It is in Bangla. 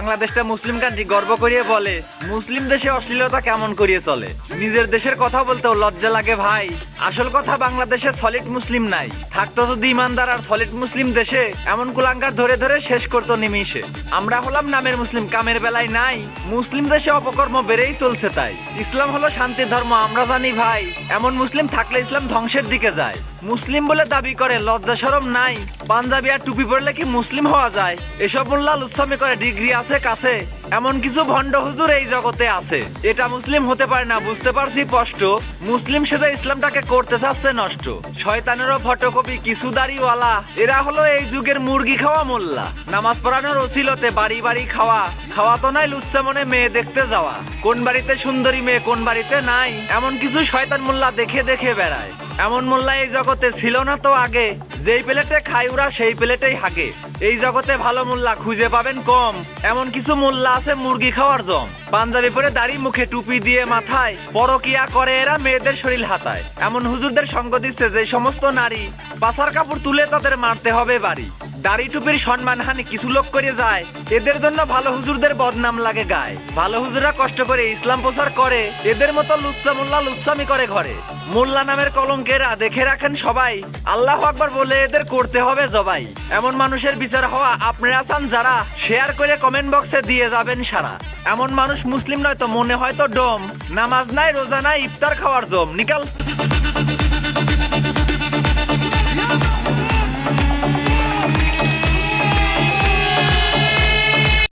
বাংলাদেশটা মুসলিম কান্ট্রি গর্ব করিয়ে বলে মুসলিম দেশে অশ্লীলতা কেমন করিয়ে চলে। নিজের দেশের কথা বলতেও লজ্জা লাগে ভাই। আসল কথা বাংলাদেশে সলিড মুসলিম নাই, থাকতো যদি ইমানদার আর সলিড মুসলিম দেশে এমন কুলাঙ্গার ধরে ধরে শেষ করতো নিমিষে। আমরা হলাম নামের মুসলিম, কামের বেলায় নাই। মুসলিম দেশে অপকর্ম বেড়েই চলছে তাই। ইসলাম হলো শান্তির ধর্ম আমরা জানি ভাই, এমন মুসলিম থাকলে ইসলাম ধ্বংসের দিকে যায়। মুসলিম বলে দাবি করে লজ্জা শরম নাই, পাঞ্জাবি আর টুপি পরলে কি মুসলিম হওয়া যায়? এসব মোল্লা লুচ্ছামি করে ডিগ্রি আছে কাছে, এমন কিছু ভণ্ড হুজুর এই জগতে আছে। এটা মুসলিম হতে পারে না, বুঝতে পারছি স্পষ্ট। মুসলিম সেজে ইসলামটাকে করতে চাচ্ছে নষ্ট। শয়তানেরও ফটোকপি কিছু দাড়িওয়ালা, এরা হলো এই যুগের মুরগি খাওয়া মোল্লা। নামাজ পড়ানোর ওসিলতে বাড়ি বাড়ি খাওয়া, খাওয়া তো নাই লুচ্ছা মনে মেয়ে দেখতে যাওয়া। কোন বাড়িতে সুন্দরী মেয়ে কোন বাড়িতে নাই, এমন কিছু শয়তান মোল্লা দেখে দেখে বেড়ায়। এমন মোল্লা এই জগতে ছিল না তো আগে, যেই প্লেটে খায় ওরা সেই প্লেটেই হাগে। এই জগতে ভালো মোল্লা খুঁজে পাবেন কম, এমন কিছু মোল্লা আছে মুরগি খাওয়ার জম। পাঞ্জাবি পরে দাড়ি মুখে টুপি দিয়ে মাথায়, পরকিয়া করে এরা মেয়েদের শরীর হাতায়। এমন হুজুরদের সঙ্গ দিচ্ছে যে সমস্ত নারী, পাছার কাপড় তুলে তাদের মারতে হবে বাড়ি। দাড়ি টুপির সম্মানহানি কিছু লোক করে যায়, এদের জন্য ভালো হুজুরদের বদনাম লাগে গায়ে। ভালো হুজুররা কষ্ট করে ইসলাম প্রচার করে, এদের মতো লুচ্চা মোল্লা লুচ্চামি করে ঘরে। মোল্লা নামের কলঙ্কেরা দেখে রাখেন সবাই, আল্লাহু আকবার বলে এদের করতে হবে জবাই। এমন মানুষের বিচার হওয়া আপনারা চান যারা, শেয়ার করে কমেন্ট বক্সে দিয়ে যাবেন সারা। এমন মানুষ মুসলিম নয় তো মনে হয় তো ডম, নামাজ নাই রোজা নাই ইফতার খাওয়ার জম নিকাল।